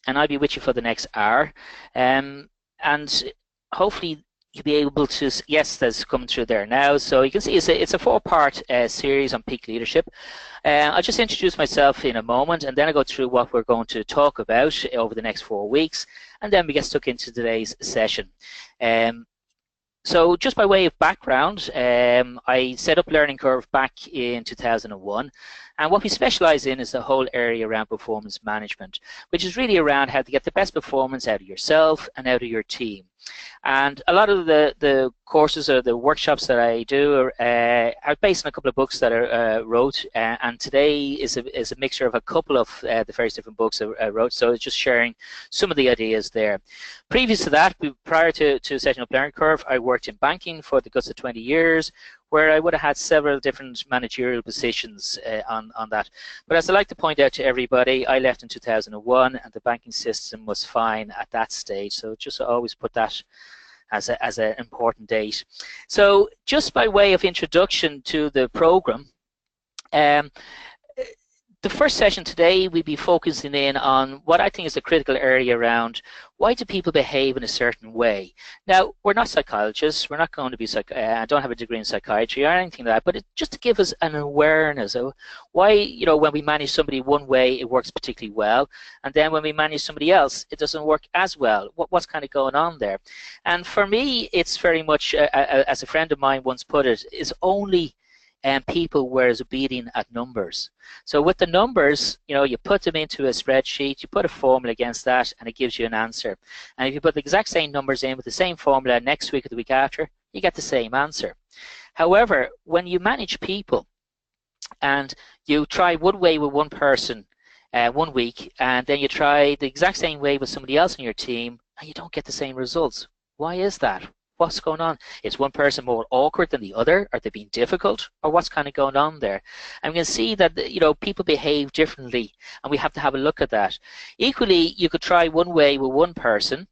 and I'll be with you for the next hour. And hopefully you'll be able to, yes, that's coming through there now. So you can see it's a four-part series on peak leadership. I'll just introduce myself in a moment, and then I'll go through what we're going to talk about over the next 4 weeks, and then we get stuck into today's session. So just by way of background, I set up Learning Curve back in 2001, and what we specialize in is the whole area around performance management, which is really around how to get the best performance out of yourself and out of your team. And a lot of the courses or the workshops that I do are based on a couple of books that I wrote, and today is a mixture of a couple of the various different books I wrote, so it's just sharing some of the ideas there. Previous to that, prior to setting up Learning Curve, I worked in banking for the guts of 20 years, where I would have had several different managerial positions on that. But as I like to point out to everybody, I left in 2001 and the banking system was fine at that stage. So just always put that as an important date. So just by way of introduction to the program, the first session today, we'll be focusing in on what I think is a critical area around why do people behave in a certain way. Now, we're not psychologists. We're not going to be, I don't have a degree in psychiatry or anything like that, but just to give us an awareness of why, you know, when we manage somebody one way, it works particularly well, and then when we manage somebody else, it doesn't work as well. What's kind of going on there? And for me, it's very much, as a friend of mine once put it, is only people were as obedient at numbers. So with the numbers, you know, you put them into a spreadsheet, you put a formula against that, and it gives you an answer. And if you put the exact same numbers in with the same formula next week or the week after, you get the same answer. However, when you manage people and you try one way with one person 1 week, and then you try the exact same way with somebody else in your team, and you don't get the same results. Why is that? What's going on? Is one person more awkward than the other? Are they being difficult? Or what's kind of going on there? And we can see that, you know, people behave differently, and we have to have a look at that. Equally, you could try one way with one person,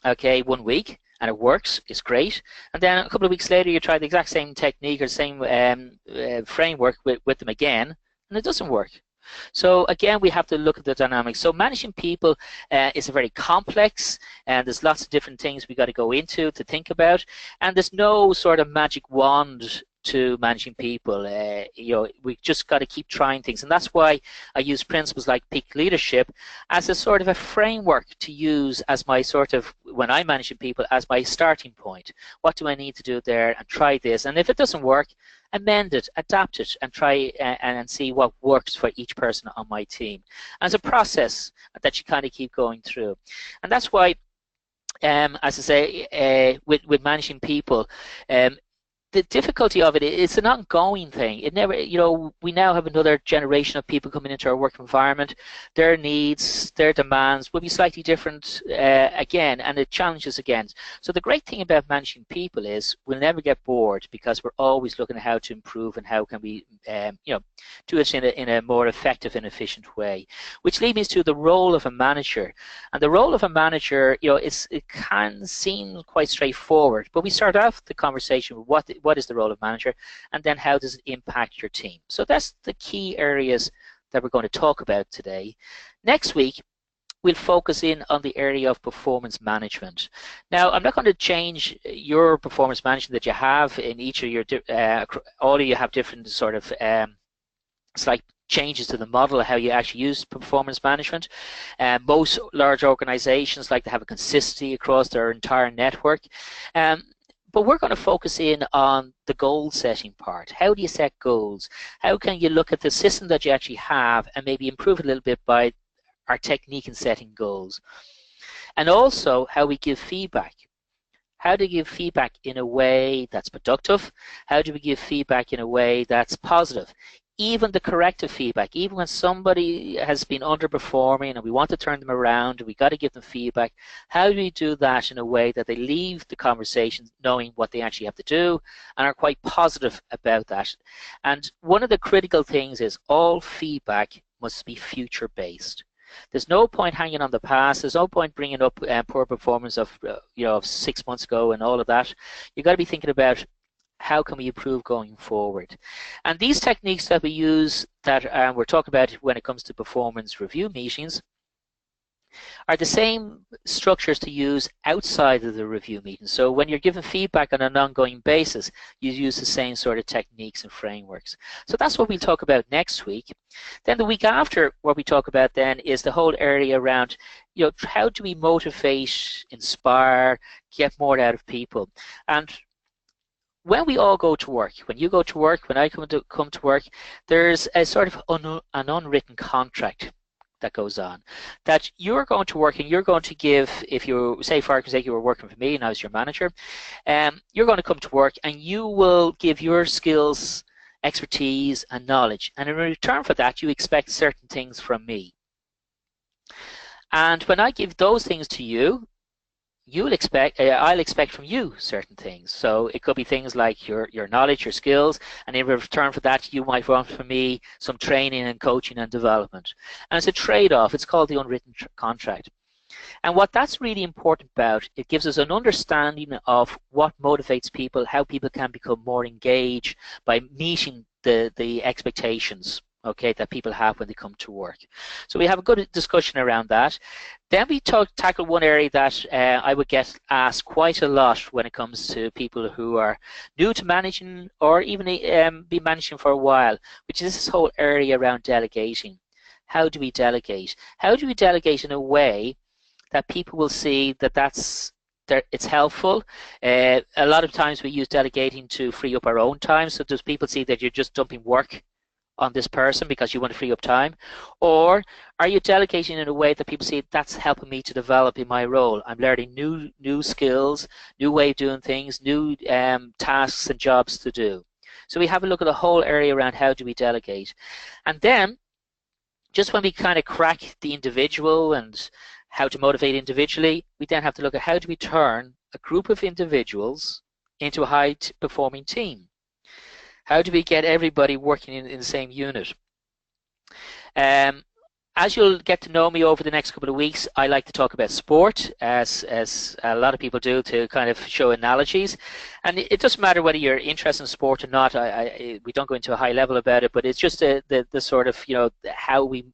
okay, 1 week, and it works, it's great. And then a couple of weeks later, you try the exact same technique or same framework with them again, and it doesn't work. So again, we have to look at the dynamics. So managing people is a very complex, and there's lots of different things we got to go into to think about, and there's no sort of magic wand to managing people. You know, we just got to keep trying things, and that's why I use principles like peak leadership as a sort of a framework to use as my sort of, when I'm managing people, as my starting point. What do I need to do there, and try this, and if it doesn't work, amend it, adapt it, and try and see what works for each person on my team. As a process that you kind of keep going through. And that's why, as I say, with managing people, the difficulty of it is an ongoing thing. It never, you know, we now have another generation of people coming into our work environment. Their needs, their demands will be slightly different again, and it challenges again. So the great thing about managing people is we'll never get bored, because we're always looking at how to improve and how can we, you know, do it in a more effective and efficient way. Which leads me to the role of a manager. And the role of a manager, you know, it can seem quite straightforward, but we start off the conversation with what is the role of manager, and then how does it impact your team. So that's the key areas that we're going to talk about today. Next week, we'll focus in on the area of performance management. Now, I'm not going to change your performance management that you have in each of your, all of you have different sort of slight changes to the model of how you actually use performance management. Most large organizations like to have a consistency across their entire network. But we're going to focus in on the goal setting part. How do you set goals? How can you look at the system that you actually have and maybe improve it a little bit by our technique in setting goals? And also how we give feedback. How do we give feedback in a way that's productive? How do we give feedback in a way that's positive? Even the corrective feedback, even when somebody has been underperforming and we want to turn them around, we got to give them feedback. How do we do that in a way that they leave the conversation knowing what they actually have to do and are quite positive about that? And one of the critical things is all feedback must be future based. There's no point hanging on the past. There's no point bringing up poor performance of, you know, of 6 months ago and all of that. You've got to be thinking about how can we improve going forward. And these techniques that we use that we're talking about when it comes to performance review meetings are the same structures to use outside of the review meeting. So when you're given feedback on an ongoing basis, you use the same sort of techniques and frameworks. So that's what we'll talk about next week. Then the week after, what we talk about then is the whole area around, how do we motivate, inspire, get more out of people? And when we all go to work, when you go to work, when I come to work, there's a sort of an unwritten contract that goes on, that you're going to work and you're going to give, if you say, for example, you were working for me and I was your manager, you're going to come to work and you will give your skills, expertise and knowledge, and in return for that you expect certain things from me. And when I give those things to you, you'll expect, I'll expect from you certain things. So it could be things like your knowledge, your skills, and in return for that, you might want from me some training and coaching and development. And it's a trade-off. It's called the unwritten contract. And what that's really important about, it gives us an understanding of what motivates people, how people can become more engaged by meeting the expectations, okay, that people have when they come to work. So we have a good discussion around that. Then we tackle one area that I would get asked quite a lot when it comes to people who are new to managing or even been managing for a while, which is this whole area around delegating. How do we delegate? How do we delegate in a way that people will see that it's helpful? A lot of times we use delegating to free up our own time. So does people see that you're just dumping work on this person because you want to free up time? Or are you delegating in a way that people see that's helping me to develop in my role? I'm learning new skills, new way of doing things, new tasks and jobs to do. So we have a look at the whole area around how do we delegate. And then just when we kind of crack the individual and how to motivate individually, we then have to look at how do we turn a group of individuals into a high performing team. How do we get everybody working in the same unit? As you'll get to know me over the next couple of weeks, I like to talk about sport, as a lot of people do, to kind of show analogies. And it doesn't matter whether you're interested in sport or not. We don't go into a high level about it, but it's just the sort of, how we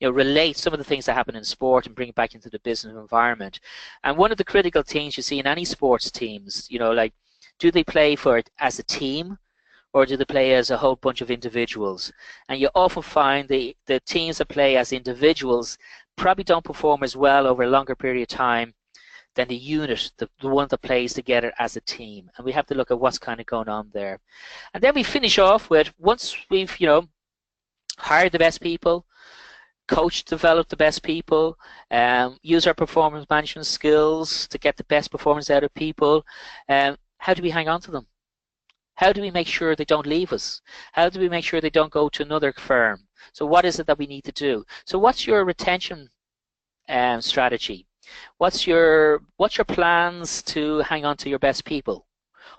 relate some of the things that happen in sport and bring it back into the business environment. And one of the critical things you see in any sports teams, like, do they play for it as a team, or do they play as a whole bunch of individuals? And you often find the teams that play as individuals probably don't perform as well over a longer period of time than the unit, the one that plays together as a team. And we have to look at what's kind of going on there. And then we finish off with, once we've hired the best people, coach, develop the best people, use our performance management skills to get the best performance out of people, how do we hang on to them? How do we make sure they don't leave us? How do we make sure they don't go to another firm? So what is it that we need to do? So what's your retention strategy? What's your plans to hang on to your best people?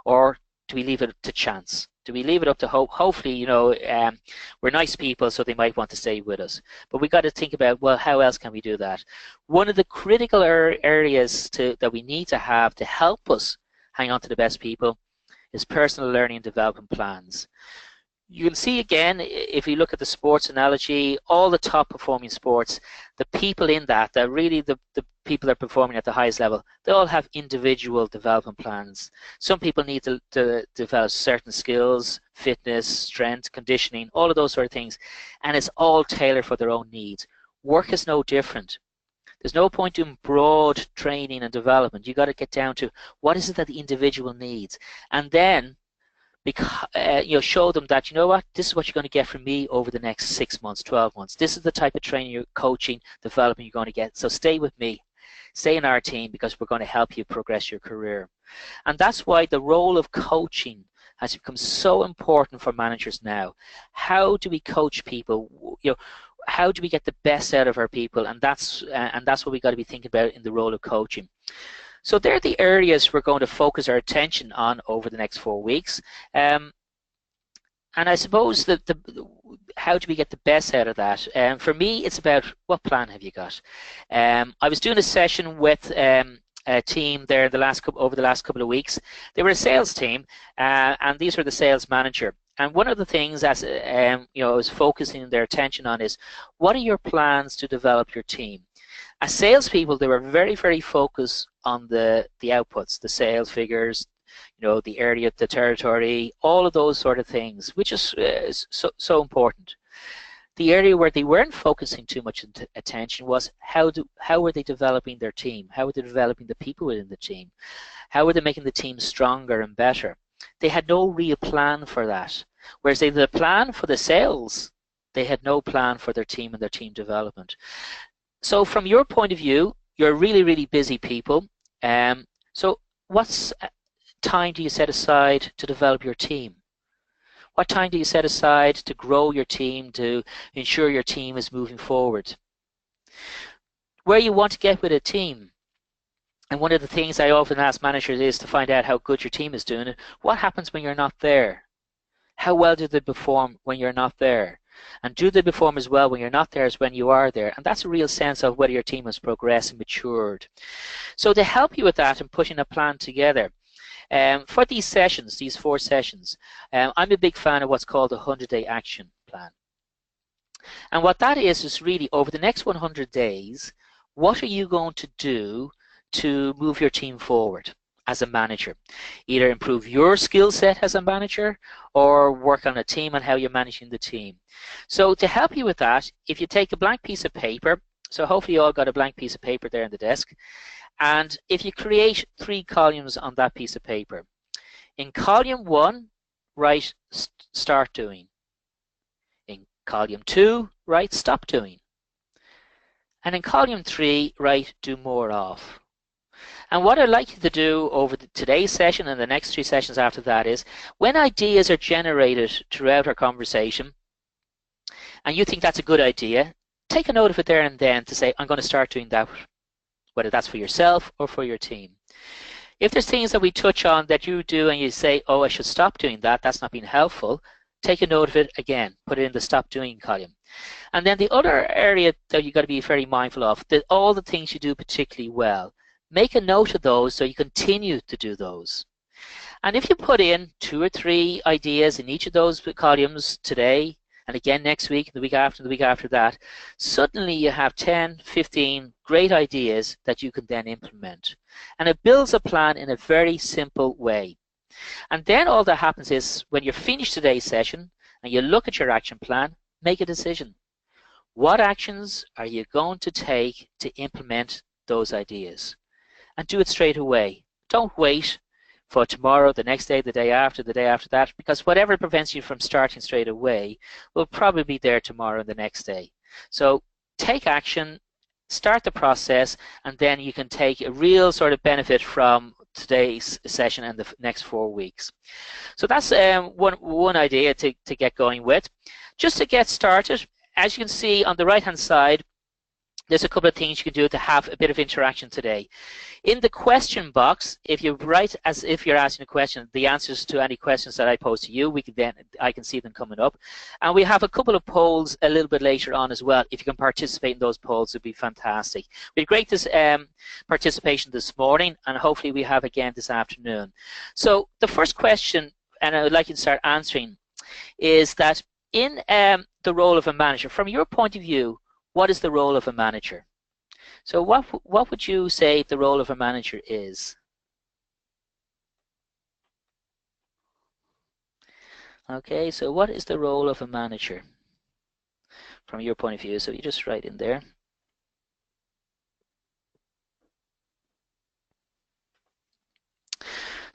Or do we leave it to chance? Do we leave it up to hopefully, we're nice people, so they might want to stay with us. But we got to think about, well, how else can we do that? One of the critical areas that we need to have to help us hang on to the best people is personal learning and development plans. You'll see again, if you look at the sports analogy, all the top performing sports, the people in that really the people that are performing at the highest level, they all have individual development plans. Some people need to develop certain skills, fitness, strength, conditioning, all of those sort of things, and it's all tailored for their own needs. Work is no different. There's no point in broad training and development. You've got to get down to what is it that the individual needs. And then show them that, this is what you're going to get from me over the next 6 months, 12 months. This is the type of training, coaching, development you're going to get. So stay with me. Stay in our team because we're going to help you progress your career. And that's why the role of coaching has become so important for managers now. How do we coach people? How do we get the best out of our people? And that's what we got to be thinking about in the role of coaching. So they're the areas we're going to focus our attention on over the next 4 weeks. And I suppose that how do we get the best out of that? For me, it's about what plan have you got? I was doing a session with a team there over the last couple of weeks. They were a sales team, and these were the sales manager. And one of the things that I was focusing their attention on is, what are your plans to develop your team? As salespeople, they were very, very focused on the outputs, the sales figures, the area, the territory, all of those sort of things, which is so important. The area where they weren't focusing too much attention was how were they developing their team? How were they developing the people within the team? How were they making the team stronger and better? They had no real plan for that. Whereas they had a plan for the sales, they had no plan for their team and their team development. So from your point of view, you're really, really busy people. So what time do you set aside to develop your team? What time do you set aside to grow your team, to ensure your team is moving forward? Where you want to get with a team, and one of the things I often ask managers is to find out how good your team is doing. What happens when you're not there? How well do they perform when you're not there? And do they perform as well when you're not there as when you are there? And that's a real sense of whether your team has progressed and matured. So to help you with that and putting a plan together, for these sessions, these 4 sessions, I'm a big fan of what's called a 100-day action plan. And what that is really over the next 100 days, what are you going to do to move your team forward as a manager? Either improve your skill set as a manager or work on a team and how you're managing the team. So to help you with that, if you take a blank piece of paper, so hopefully you all got a blank piece of paper there on the desk, and if you create 3 columns on that piece of paper, in column 1, write start doing. In column 2, write stop doing. And in column 3, write do more of. And what I'd like you to do over today's session and the next 3 sessions after that is, when ideas are generated throughout our conversation, and you think that's a good idea, take a note of it there and then to say, I'm going to start doing that, whether that's for yourself or for your team. If there's things that we touch on that you do and you say, oh, I should stop doing that, that's not being helpful, take a note of it again, put it in the stop doing column. And then the other area that you've got to be very mindful of, that all the things you do particularly well, make a note of those so you continue to do those. And if you put in 2 or 3 ideas in each of those columns today, and again next week, the week after, the week after that, suddenly you have 10, 15 great ideas that you can then implement. And it builds a plan in a very simple way. And then all that happens is, when you're finished today's session and you look at your action plan, make a decision. What actions are you going to take to implement those ideas? And do it straight away. Don't wait for tomorrow, the next day, the day after that, because whatever prevents you from starting straight away will probably be there tomorrow and the next day. So take action, start the process, and then you can take a real sort of benefit from today's session and the next 4 weeks. So that's one idea to get going with. Just to get started, as you can see on the right hand side, there's a couple of things you can do to have a bit of interaction today. In the question box, if you write as if you're asking a question, the answers to any questions that I pose to you, I can see them coming up. And we have a couple of polls a little bit later on as well. If you can participate in those polls, it would be fantastic. We had great participation this morning, and hopefully we have again this afternoon. So the first question, and I would like you to start answering, is that in the role of a manager, from your point of view, what is the role of a manager? So what would you say the role of a manager is? Okay, so what is the role of a manager from your point of view? So you just write in there.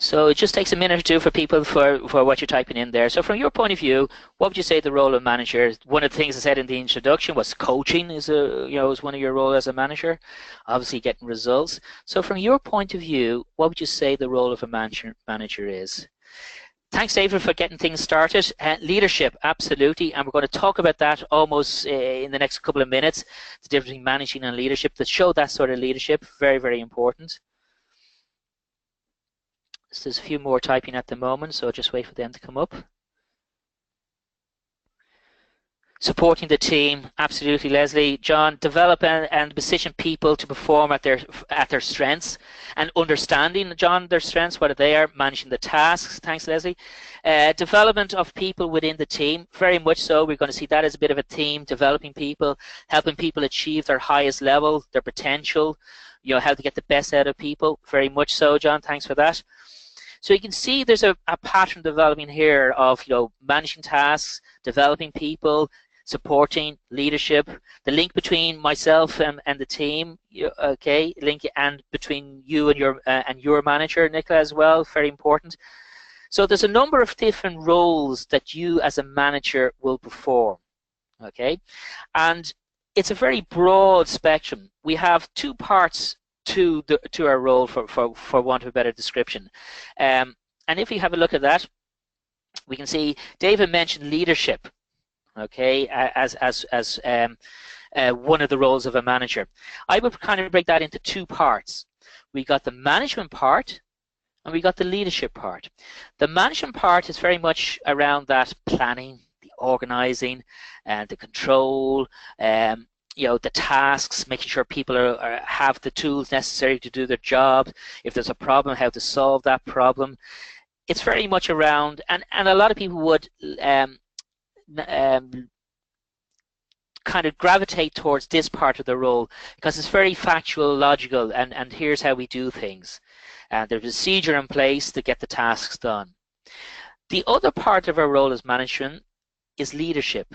So it just takes a minute or two for people for what you're typing in there. So from your point of view, what would you say the role of manager is? One of the things I said in the introduction was coaching is one of your roles as a manager, obviously getting results. So from your point of view, what would you say the role of a manager is? Thanks, David, for getting things started. Leadership, absolutely, and we're going to talk about that almost in the next couple of minutes, the difference between managing and leadership, to show that sort of leadership, very, very important. So there's a few more typing at the moment, so I'll just wait for them to come up. Supporting the team, absolutely, Leslie. John, develop and position people to perform at their strengths, and understanding, John, their strengths, what they are, managing the tasks. Thanks, Leslie. Development of people within the team, very much so. We're going to see that as a bit of a theme, developing people, helping people achieve their highest level, their potential, how to get the best out of people. Very much so, John. Thanks for that. So you can see there's a pattern developing here of managing tasks, developing people, supporting leadership, the link between myself and the team, okay, link and between you and your manager, Nicola, as well, very important. So there's a number of different roles that you as a manager will perform, okay, and it's a very broad spectrum. We have two parts to our role, for want of a better description, and if we have a look at that, we can see David mentioned leadership, okay, as one of the roles of a manager. I would kind of break that into two parts. We got the management part and we got the leadership part. The management part is very much around that planning, the organizing, and the control, the tasks, making sure people have the tools necessary to do their job. If there's a problem, how to solve that problem. It's very much around, and a lot of people would kind of gravitate towards this part of the role because it's very factual, logical, and here's how we do things. There's a procedure in place to get the tasks done. The other part of our role as management is leadership.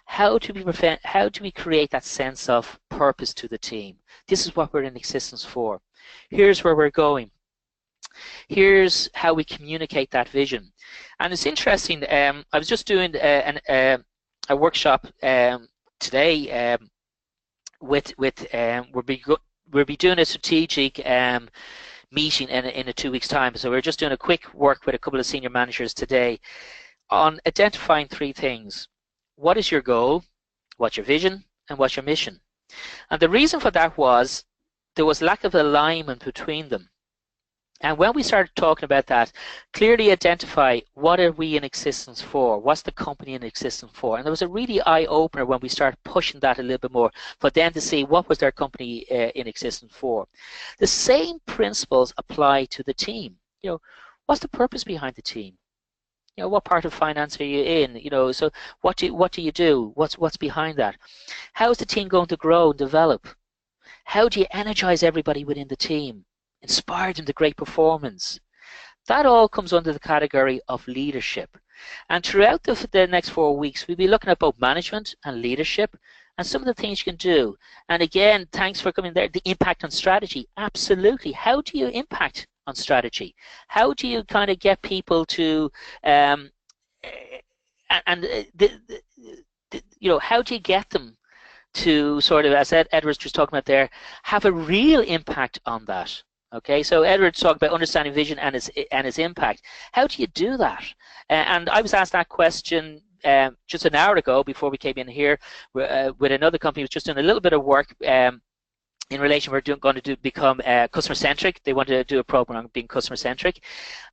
How do we create that sense of purpose to the team? This is what we're in existence for. Here's where we're going. Here's how we communicate that vision. And it's interesting, I was just doing a workshop today we'll be doing a strategic meeting in a 2 weeks time. So we're just doing a quick work with a couple of senior managers today on identifying three things. What is your goal? What's your vision? And what's your mission? And the reason for that was there was lack of alignment between them. And when we started talking about that, clearly identify what are we in existence for? What's the company in existence for? And there was a really eye-opener when we started pushing that a little bit more for them to see what was their company in existence for. The same principles apply to the team. What's the purpose behind the team? What part of finance are you in? So what do you do? What's behind that? How is the team going to grow and develop? How do you energize everybody within the team? Inspire them to great performance. That all comes under the category of leadership. And throughout the next 4 weeks, we'll be looking at both management and leadership and some of the things you can do. And again, thanks for coming there. The impact on strategy, absolutely. How do you impact on strategy? How do you kind of get people to, how do you get them to sort of, as Edward's just talking about there, have a real impact on that? Okay, so Edward talked about understanding vision and its impact. How do you do that? And I was asked that question just an hour ago before we came in here with another company who was just doing a little bit of work in relation. We're going to become customer centric. They want to do a program on being customer centric.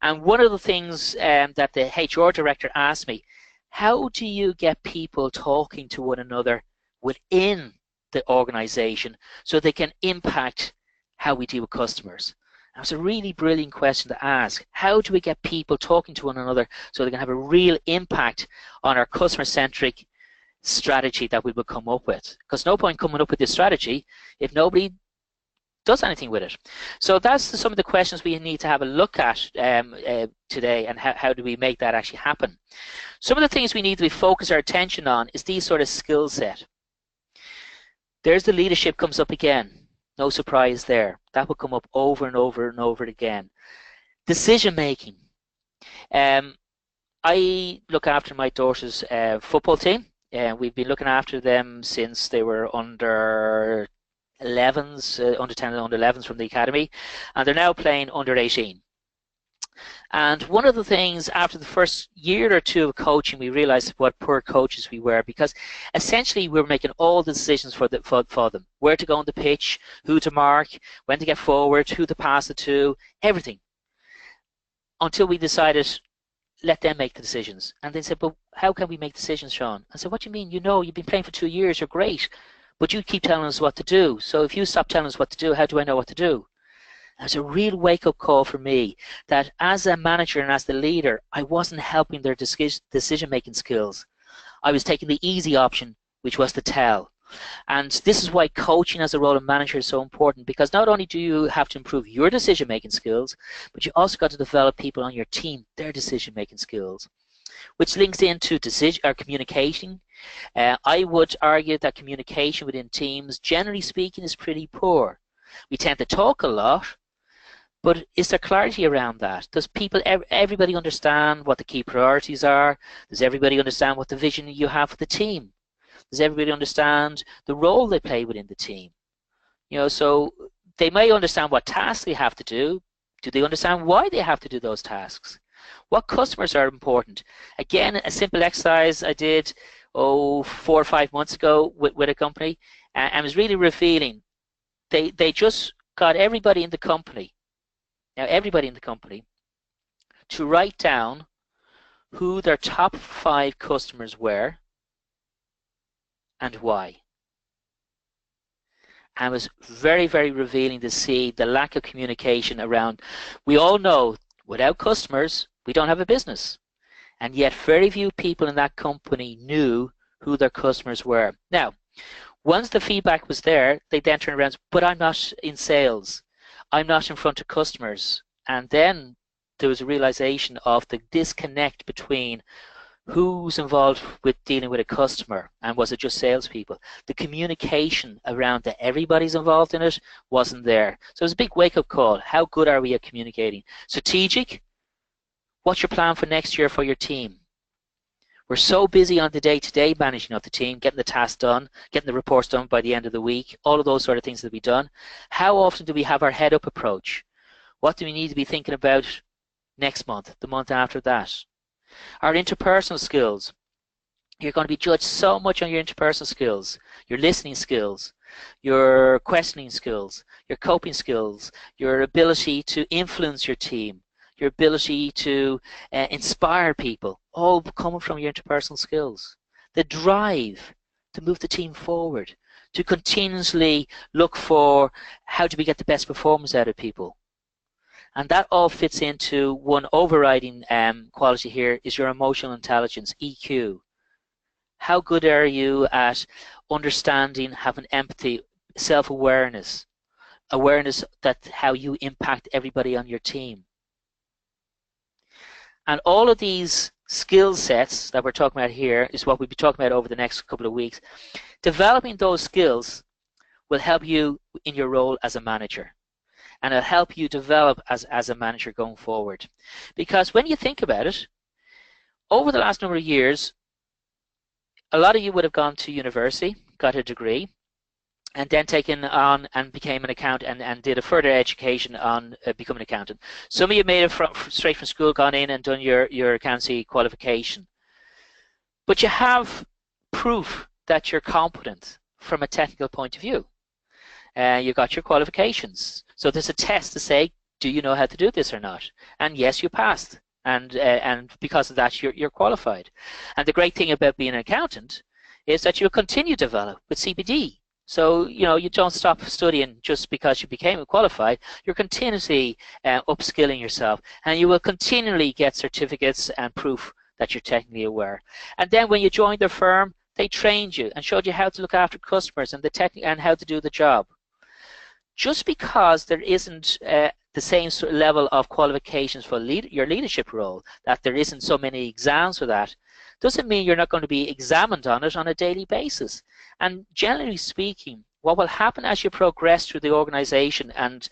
And one of the things that the HR director asked me, how do you get people talking to one another within the organization so they can impact how we deal with customers? That was a really brilliant question to ask. How do we get people talking to one another so they can have a real impact on our customer-centric strategy that we will come up with? Because no point coming up with this strategy if nobody does anything with it. So that's some of the questions we need to have a look at today, and how do we make that actually happen. Some of the things we need to focus our attention on is these sort of skill set. There's the leadership comes up again. No surprise there. That will come up over and over and over again. Decision making. I look after my daughter's football team. We've been looking after them since they were under 11s, under 10 and under 11s from the academy, and they're now playing under 18. And one of the things after the first year or two of coaching, we realized what poor coaches we were, because essentially we were making all the decisions for them, where to go on the pitch, who to mark, when to get forward, who to pass it to, everything. Until we decided let them make the decisions. And they said, but how can we make decisions, Sean? I said, what do you mean? You know, you've been playing for 2 years, you're great, but you keep telling us what to do. So if you stop telling us what to do, how do I know what to do? And it's a real wake-up call for me that as a manager and as the leader, I wasn't helping their decision-making skills. I was taking the easy option, which was to tell. And this is why coaching as a role of manager is so important, because not only do you have to improve your decision-making skills, but you also got to develop people on your team, their decision-making skills, which links into communication. I would argue that communication within teams, generally speaking, is pretty poor. We tend to talk a lot, but is there clarity around that? Does everybody understand what the key priorities are? Does everybody understand what the vision you have for the team? Does everybody understand the role they play within the team? You know, so they may understand what tasks they have to do. Do they understand why they have to do those tasks? What customers are important? Again, a simple exercise I did 4 or 5 months ago with a company, and was really revealing. They just got everybody in the company, to write down who their top 5 customers were and why. And it was very, very revealing to see the lack of communication around. We all know without customers, we don't have a business. And yet very few people in that company knew who their customers were. Now, once the feedback was there, they then turned around, but I'm not in sales. I'm not in front of customers. And then there was a realization of the disconnect between who's involved with dealing with a customer and was it just salespeople. The communication around that everybody's involved in it wasn't there. So it was a big wake-up call. How good are we at communicating? Strategic, what's your plan for next year for your team? We're so busy on the day-to-day managing of the team, getting the tasks done, getting the reports done by the end of the week, all of those sort of things that we done. How often do we have our head-up approach? What do we need to be thinking about next month, the month after that? Our interpersonal skills. You're going to be judged so much on your interpersonal skills, your listening skills, your questioning skills, your coping skills, your ability to influence your team, your ability to inspire people, all coming from your interpersonal skills. The drive to move the team forward, to continuously look for how do we get the best performance out of people. And that all fits into one overriding quality here is your emotional intelligence, EQ. How good are you at understanding, having empathy, self-awareness, awareness that how you impact everybody on your team? And all of these skill sets that we're talking about here is what we'll be talking about over the next couple of weeks. Developing those skills will help you in your role as a manager. And it'll help you develop as a manager going forward. Because when you think about it, over the last number of years, a lot of you would have gone to university, got a degree, and then taken on and became an accountant and did a further education on becoming an accountant. Some of you made it straight from school, gone in and done your accountancy qualification. But you have proof that you're competent from a technical point of view. You got your qualifications. So there's a test to say, do you know how to do this or not? And yes, you passed. And because of that, you're qualified. And the great thing about being an accountant is that you'll continue to develop with CPD. So, you know, you don't stop studying just because you became qualified. You're continuously upskilling yourself. And you will continually get certificates and proof that you're technically aware. And then when you joined the firm, they trained you and showed you how to look after customers and and how to do the job. Just because there isn't the same level of qualifications for your leadership role, that there isn't so many exams for that, doesn't mean you're not going to be examined on it on a daily basis. And generally speaking, what will happen as you progress through the organization and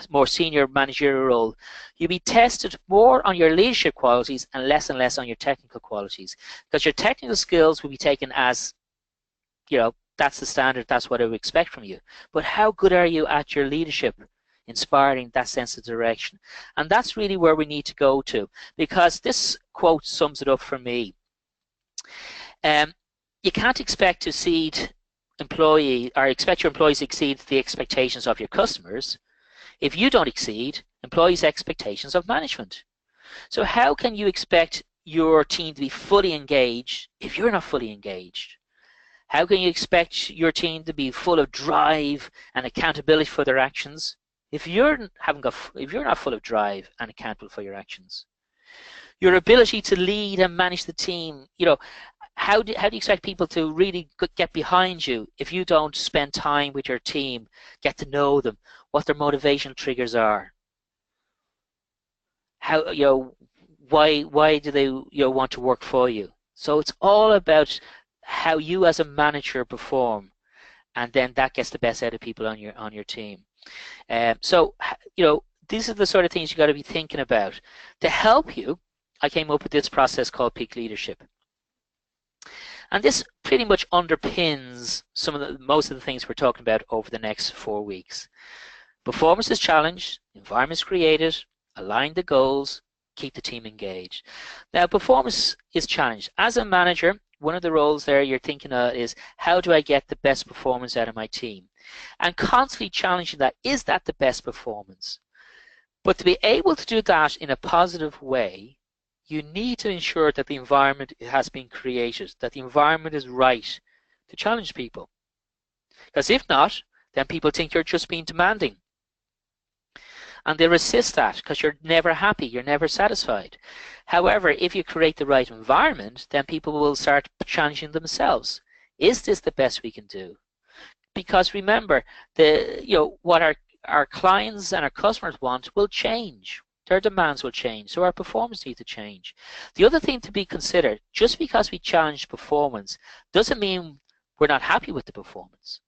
more senior managerial role, you'll be tested more on your leadership qualities and less on your technical qualities. Because your technical skills will be taken as, you know, that's the standard, that's what I would expect from you. But how good are you at your leadership, inspiring that sense of direction? And that's really where we need to go to, because this quote sums it up for me. You can't expect to exceed expect your employees to exceed the expectations of your customers if you don't exceed employees' expectations of management. So how can you expect your team to be fully engaged if you're not fully engaged? How can you expect your team to be full of drive and accountability for their actions if you're not full of drive and accountable for your actions? Your ability to lead and manage the team, how do you expect people to really get behind you if you don't spend time with your team, get to know them, what their motivational triggers are? How, why do they want to work for you? So it's all about how you as a manager perform, and then that gets the best out of people on your team. So these are the sort of things you got to be thinking about. To help you, I came up with this process called Peak Leadership, and this pretty much underpins most of the things we're talking about over the next 4 weeks. Performance is challenged, environments created, align the goals, keep the team engaged. Now, performance is challenged. As a manager, one of the roles there you're thinking of is, how do I get the best performance out of my team? And constantly challenging that, is that the best performance? But to be able to do that in a positive way, you need to ensure that the environment has been created, that the environment is right to challenge people. Because if not, then people think you're just being demanding. And they resist that because you're never happy, you're never satisfied. However, if you create the right environment, then people will start challenging themselves. Is this the best we can do? Because remember, what our clients and our customers want will change. Their demands will change, so our performance needs to change. The other thing to be considered, just because we challenge performance doesn't mean we're not happy with the performance.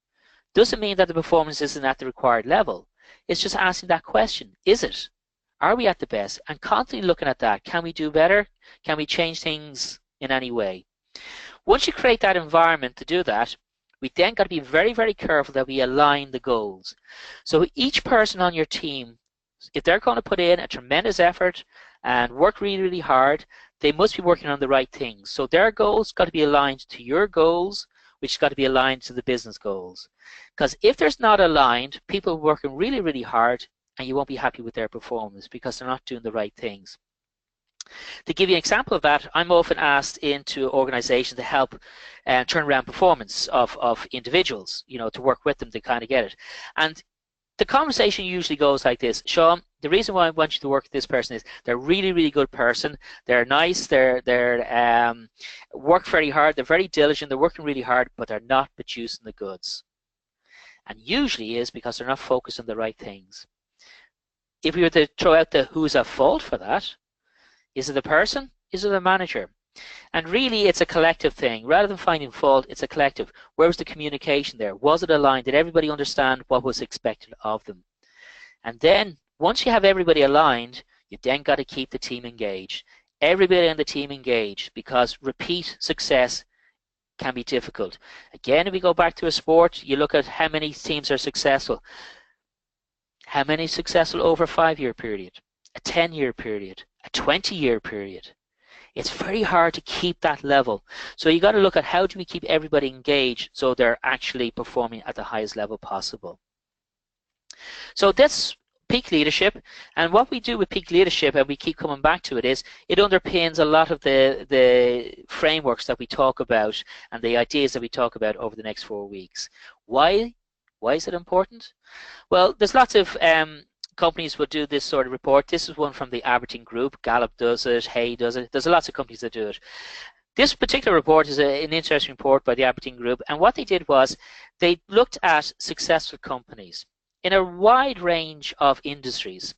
Doesn't mean that the performance isn't at the required level. It's just asking that question, is it? Are we at the best? And constantly looking at that. Can we do better? Can we change things in any way? Once you create that environment to do that, we then got to be very, very careful that we align the goals. So each person on your team, if they're going to put in a tremendous effort and work really, really hard, they must be working on the right things. So their goals got to be aligned to your goals, which has got to be aligned to the business goals. Because if there's not aligned, people are working really, really hard, and you won't be happy with their performance because they're not doing the right things. To give you an example of that, I'm often asked into organizations to help turn around performance of individuals, to work with them to kind of get it. And the conversation usually goes like this: Sean, the reason why I want you to work with this person is they're a really, really good person. They're nice. They're work very hard. They're very diligent. They're working really hard, but they're not producing the goods. And usually is because they're not focused on the right things. If we were to throw out the who's at fault for that, is it the person? Is it the manager? And really, it's a collective thing. Rather than finding fault, it's a collective. Where was the communication there? Was it aligned? Did everybody understand what was expected of them? And then, once you have everybody aligned, you then got to keep the team engaged. Everybody on the team engaged, because repeat success can be difficult. Again, if we go back to a sport, you look at how many teams are successful. How many successful over a 5-year period, a 10-year period, a 20-year period? It's very hard to keep that level. So you got to look at how do we keep everybody engaged so they're actually performing at the highest level possible. So that's peak leadership. And what we do with peak leadership, and we keep coming back to it, is it underpins a lot of the frameworks that we talk about and the ideas that we talk about over the next 4 weeks. Why? Why is it important? Well, there's lots of companies will do this sort of report. This is one from the Aberdeen Group. Gallup does it. Hay does it. There's lots of companies that do it. This particular report is an interesting report by the Aberdeen Group. And what they did was they looked at successful companies in a wide range of industries.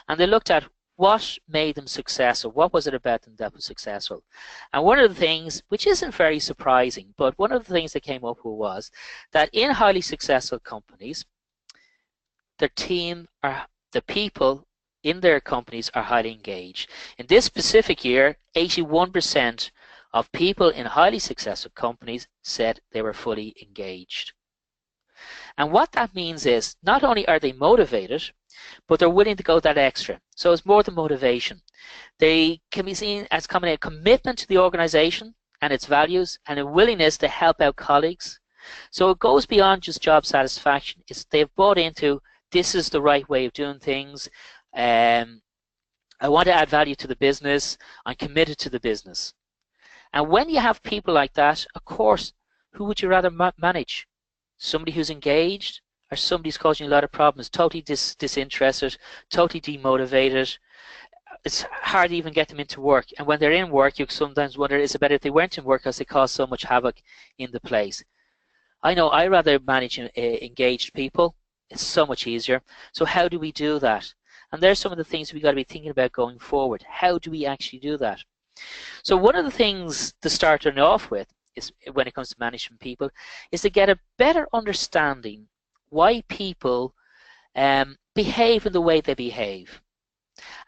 And they looked at what made them successful. What was it about them that was successful? And one of the things, which isn't very surprising, but one of the things they came up with was that in highly successful companies, their team are the people in their companies are highly engaged. In this specific year, 81% of people in highly successful companies said they were fully engaged. And what that means is not only are they motivated, but they're willing to go that extra. So it's more than motivation. They can be seen as coming a commitment to the organization and its values, and a willingness to help out colleagues. So it goes beyond just job satisfaction. They've bought into this is the right way of doing things. A I want to add value to the business. I'm committed to the business. And when you have people like that, of course, who would you rather manage? Somebody who's engaged, or somebody who's causing you a lot of problems, totally disinterested, totally demotivated? It's hard to even get them into work. And when they're in work, you sometimes wonder, is it better if they weren't in work because they cause so much havoc in the place? I know I rather manage engaged people. It's so much easier. So how do we do that? And there's some of the things we got to be thinking about going forward. How do we actually do that? So one of the things to start off with is, when it comes to managing people, is to get a better understanding why people behave in the way they behave.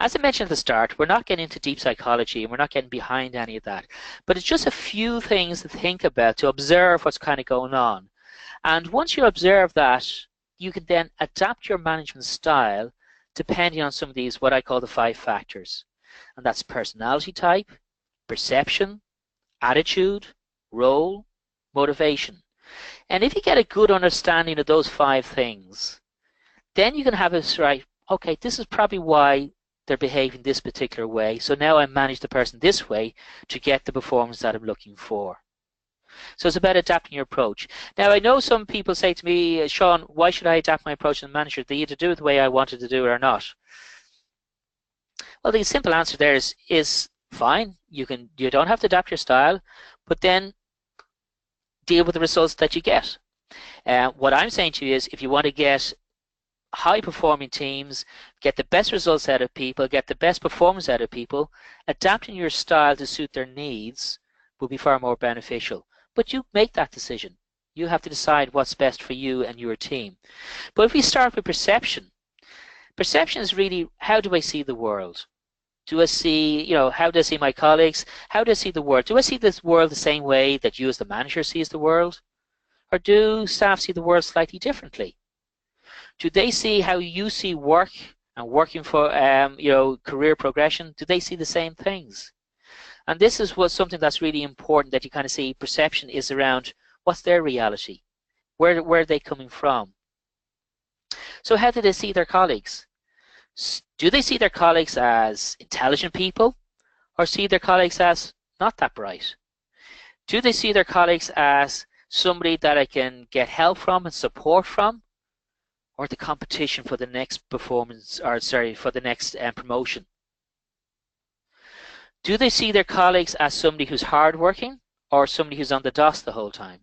As I mentioned at the start, we're not getting into deep psychology and we're not getting behind any of that, but it's just a few things to think about, to observe what's kind of going on. And once you observe that, you can then adapt your management style depending on some of these, what I call the 5 factors. And that's personality type, perception, attitude, role, motivation. And if you get a good understanding of those 5 things, then you can have this right, okay, this is probably why they're behaving this particular way. So now I manage the person this way to get the performance that I'm looking for. So it's about adapting your approach. Now, I know some people say to me, Sean, why should I adapt my approach as a manager? They either do it the way I wanted to do it or not. Well, the simple answer there is fine. You don't have to adapt your style, but then deal with the results that you get. What I'm saying to you is, if you want to get high-performing teams, get the best results out of people, get the best performance out of people, adapting your style to suit their needs will be far more beneficial. But you make that decision. You have to decide what's best for you and your team. But if we start with perception, perception is really, how do I see the world? Do I see, how do I see my colleagues? How do I see the world? Do I see this world the same way that you as the manager sees the world? Or do staff see the world slightly differently? Do they see how you see work and working for, career progression? Do they see the same things? And this is something that's really important, that you kind of see. Perception is around what's their reality, where are they coming from. So how do they see their colleagues? Do they see their colleagues as intelligent people, or see their colleagues as not that bright? Do they see their colleagues as somebody that I can get help from and support from, or the competition for the next performance, or sorry, for the next promotion? Do they see their colleagues as somebody who's hardworking, or somebody who's on the DOS the whole time?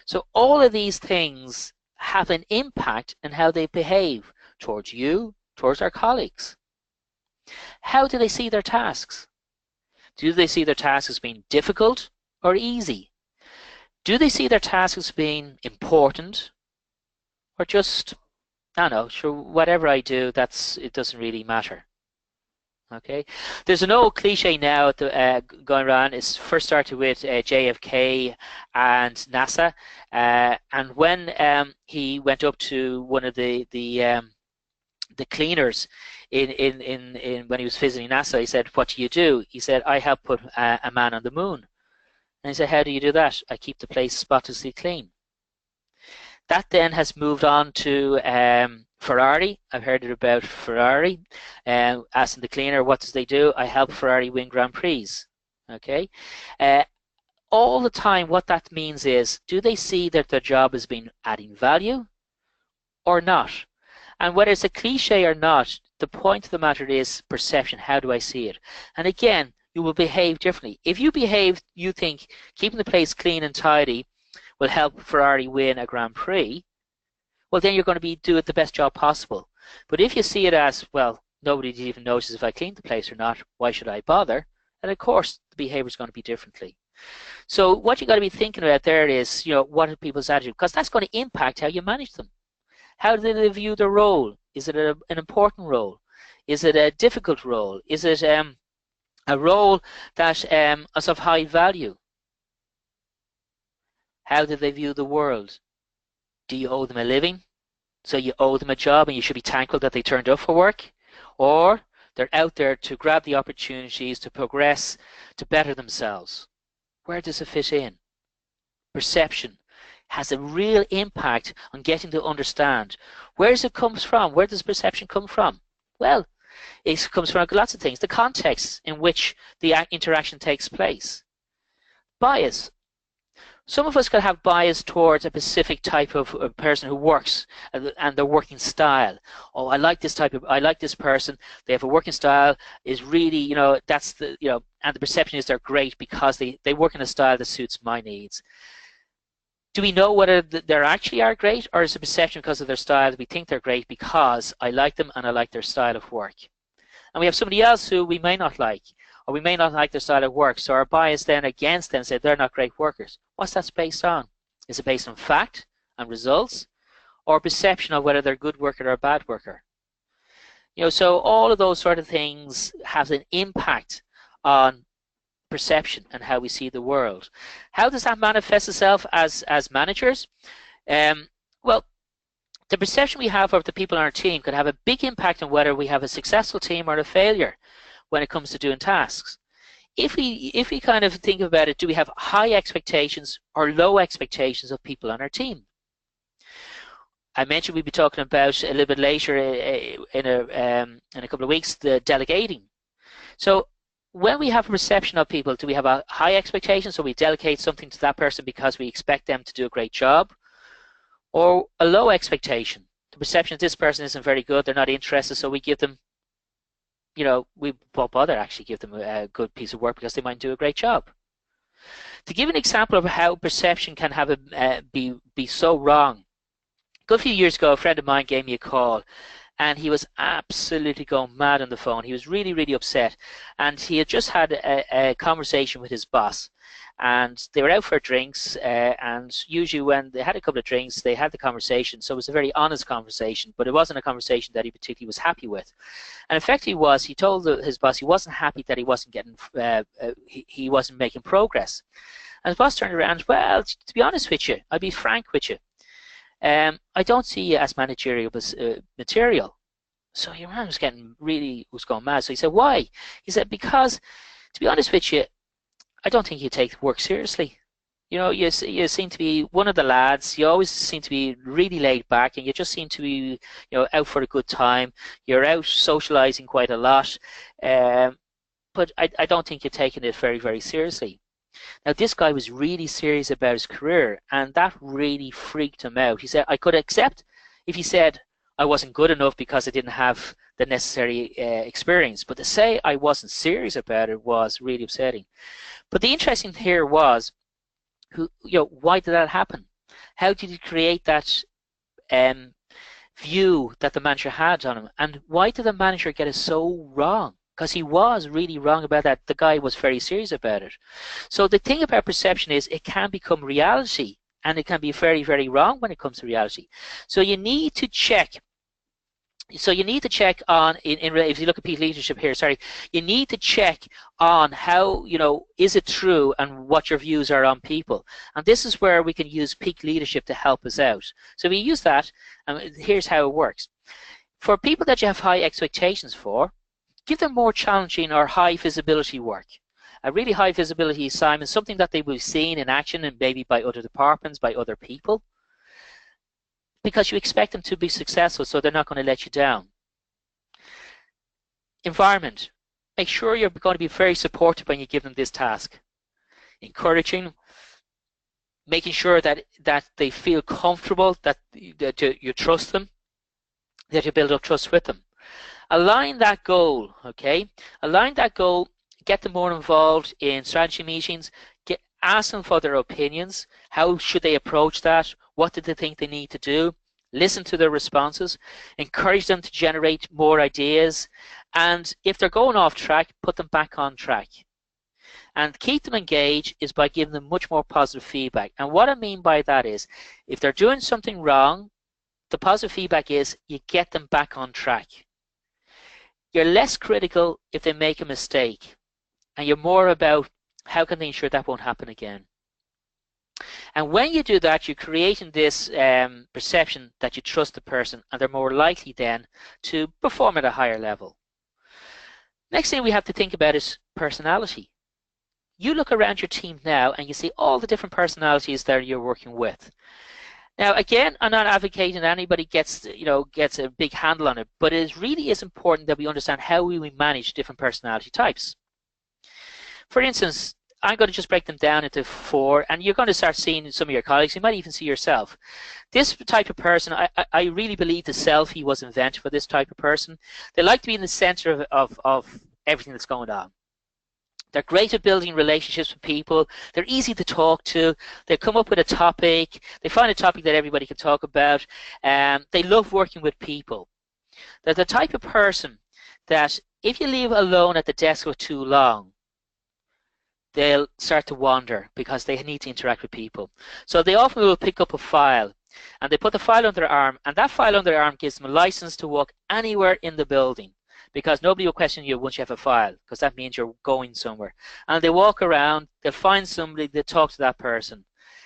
So all of these things have an impact on how they behave towards you, towards our colleagues. How do they see their tasks? Do they see their tasks as being difficult or easy? Do they see their tasks as being important, or just, I don't know, sure, whatever I do, it doesn't really matter? Okay, there's an old cliche now going around. It's first started with JFK and NASA, and when he went up to one of the cleaners in when he was visiting NASA, he said, "What do you do?" He said, "I help put a man on the moon." And he said, "How do you do that?" "I keep the place spotlessly clean." That then has moved on to Ferrari. I've heard it about Ferrari. Asking the cleaner, what does they do? "I help Ferrari win Grand Prix." Okay. All the time, what that means is, do they see that their job has been adding value or not? And whether it's a cliche or not, the point of the matter is perception. How do I see it? And again, you will behave differently. If you think keeping the place clean and tidy will help Ferrari win a Grand Prix, well, then you're going to do it the best job possible. But if you see it as, well, nobody even notices if I clean the place or not, why should I bother? And of course, the behavior is going to be differently. So what you got to be thinking about there is, what are people's attitude? Because that's going to impact how you manage them. How do they view their role? Is it an important role? Is it a difficult role? Is it a role that is of high value? How do they view the world? Do you owe them a living? So you owe them a job and you should be thankful that they turned up for work? Or they're out there to grab the opportunities, to progress, to better themselves? Where does it fit in? Perception has a real impact on getting to understand. Where does it come from? Where does perception come from? Well, It comes from lots of things. The context in which the interaction takes place. Bias. Some of us could have bias towards a specific type of person who works and their working style. Oh, I like this person. They have a working style is really, that's the, and the perception is they're great because they work in a style that suits my needs. Do we know whether they actually are great, or is it perception because of their style that we think they're great because I like them and I like their style of work? And we have somebody else who we may not like, or we may not like their style of work, so our bias then against them say they're not great workers. What's that based on? Is it based on fact and results, or perception of whether they're a good worker or a bad worker? So all of those sort of things have an impact on perception and how we see the world. How does that manifest itself as managers? Well, the perception we have of the people on our team could have a big impact on whether we have a successful team or a failure when it comes to doing tasks. If we kind of think about it, do we have high expectations or low expectations of people on our team? I mentioned we'd be talking about a little bit later in a couple of weeks the delegating. So when we have a perception of people, do we have a high expectation, so we delegate something to that person because we expect them to do a great job, or a low expectation? The perception of this person isn't very good, they're not interested, so we give them, we won't bother actually give them a good piece of work because they might do a great job. To give an example of how perception can have be so wrong, a good few years ago, a friend of mine gave me a call, and he was absolutely going mad on the phone. He was really, really upset, and he had just had a conversation with his boss, and they were out for drinks, and usually when they had a couple of drinks, they had the conversation, so it was a very honest conversation, but it wasn't a conversation that he particularly was happy with. And in fact, he told his boss he wasn't happy that he wasn't getting, he wasn't making progress. And his boss turned around, well, to be honest with you, I'll be frank with you, I don't see you as managerial material. So your man was going mad. So he said, why? He said, because, to be honest with you, I don't think you take work seriously. You seem to be one of the lads. You always seem to be really laid back, and you just seem to be, out for a good time. You're out socializing quite a lot, but I don't think you're taking it very, very seriously. Now, this guy was really serious about his career, and that really freaked him out. He said, I could accept if he said I wasn't good enough because I didn't have the necessary experience, but to say I wasn't serious about it was really upsetting. But the interesting thing here was, why did that happen? How did he create that view that the manager had on him? And why did the manager get it so wrong? Because he was really wrong about that. The guy was very serious about it. So the thing about perception is it can become reality, and it can be very, very wrong when it comes to reality. So you need to check. So you need to check on, if you look at peak leadership here, you need to check on how, is it true and what your views are on people. And this is where we can use peak leadership to help us out. So we use that, and here's how it works. For people that you have high expectations for, give them more challenging or high visibility work. A really high visibility assignment, something that they will be seen in action and maybe by other departments, by other people, because you expect them to be successful, so they're not going to let you down. Environment. Make sure you're going to be very supportive when you give them this task. Encouraging, making sure that they feel comfortable, that you trust them, that you build up trust with them. Align that goal, okay? Align that goal, get them more involved in strategy meetings, ask them for their opinions. How should they approach that? What do they think they need to do? Listen to their responses. Encourage them to generate more ideas. And if they're going off track, put them back on track. And keep them engaged is by giving them much more positive feedback. And what I mean by that is, if they're doing something wrong, the positive feedback is you get them back on track. You're less critical if they make a mistake, and you're more about how can they ensure that won't happen again. And when you do that, you're creating this perception that you trust the person, and they're more likely then to perform at a higher level. Next thing we have to think about is personality. You look around your team now and you see all the different personalities that you're working with. Now, again, I'm not advocating that anybody gets a big handle on it, but it really is important that we understand how we manage different personality types. For instance, I'm going to just break them down into 4, and you're going to start seeing some of your colleagues. You might even see yourself. This type of person, I really believe the selfie was invented for this type of person. They like to be in the center of everything that's going on. They're great at building relationships with people. They're easy to talk to. They come up with a topic. They find a topic that everybody can talk about. They love working with people. They're the type of person that if you leave alone at the desk for too long, they'll start to wander because they need to interact with people. So they often will pick up a file and they put the file under their arm, and that file under their arm gives them a license to walk anywhere in the building, because nobody will question you once you have a file, because that means you're going somewhere. And they walk around, they'll find somebody, they talk to that person,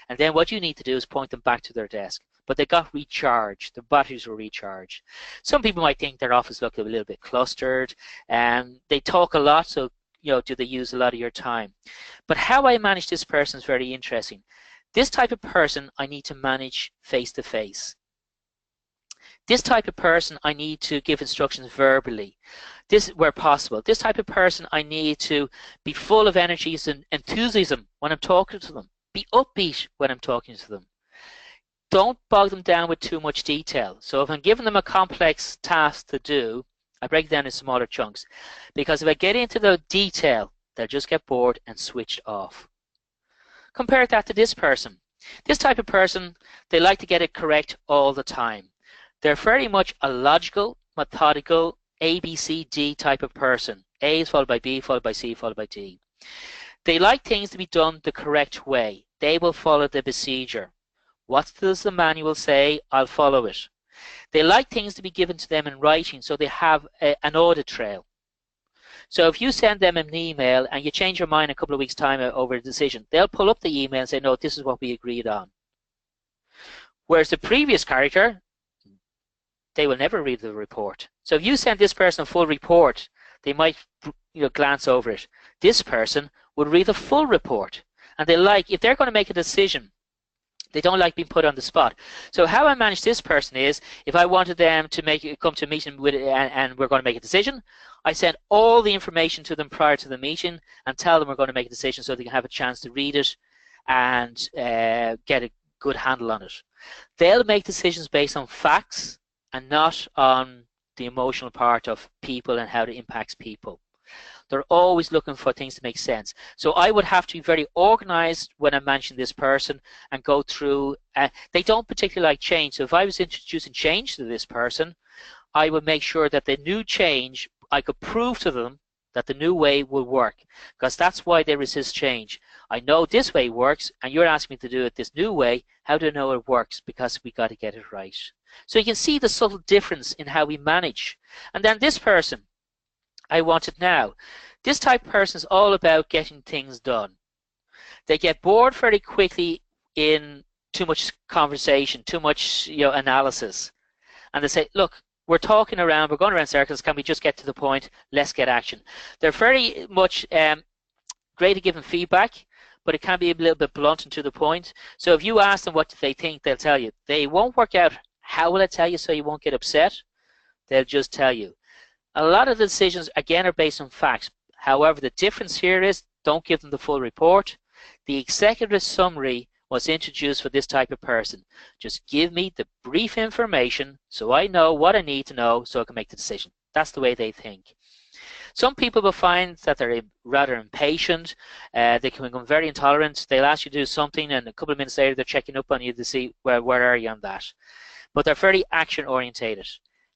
and then what you need to do is point them back to their desk. But they got recharged, the batteries were recharged. Some people might think their office look a little bit clustered, and they talk a lot, so do they use a lot of your time? But how I manage this person is very interesting. This type of person I need to manage face to face. This type of person I need to give instructions verbally, where possible. This type of person I need to be full of energies and enthusiasm when I'm talking to them. Be upbeat when I'm talking to them. Don't bog them down with too much detail. So if I'm giving them a complex task to do, I break it down in smaller chunks. Because if I get into the detail, they'll just get bored and switched off. Compare that to this person. This type of person, they like to get it correct all the time. They're very much a logical, methodical, A, B, C, D type of person. A is followed by B, followed by C, followed by D. They like things to be done the correct way. They will follow the procedure. What does the manual say? I'll follow it. They like things to be given to them in writing, so they have an audit trail. So if you send them an email and you change your mind a couple of weeks' time over a decision, they'll pull up the email and say, no, this is what we agreed on. Whereas the previous character, they will never read the report. So if you send this person a full report, they might glance over it. This person would read the full report. And if they're going to make a decision, they don't like being put on the spot. So how I manage this person is, if I wanted them to come to a meeting and we're going to make a decision, I send all the information to them prior to the meeting and tell them we're going to make a decision so they can have a chance to read it and get a good handle on it. They'll make decisions based on facts and not on the emotional part of people and how it impacts people. They're always looking for things to make sense. So I would have to be very organized when I'm managing this person and go through. They don't particularly like change. So if I was introducing change to this person, I would make sure that the new change, I could prove to them that the new way will work, because that's why they resist change. I know this way works, and you're asking me to do it this new way. How do I know it works? Because we got to get it right. So you can see the subtle difference in how we manage. And then this person, I want it now. This type of person is all about getting things done. They get bored very quickly in too much conversation, too much analysis. And they say, look, we're talking around, we're going around circles, can we just get to the point? Let's get action. They're very much great at giving feedback, but it can be a little bit blunt and to the point. So if you ask them what they think, they'll tell you. They won't work out how will I tell you so you won't get upset. They'll just tell you. A lot of the decisions, again, are based on facts. However, the difference here is don't give them the full report. The executive summary was introduced for this type of person. Just give me the brief information so I know what I need to know so I can make the decision. That's the way they think. Some people will find that they're rather impatient. They can become very intolerant. They'll ask you to do something, and a couple of minutes later they're checking up on you to see where are you on that. But they're very action orientated.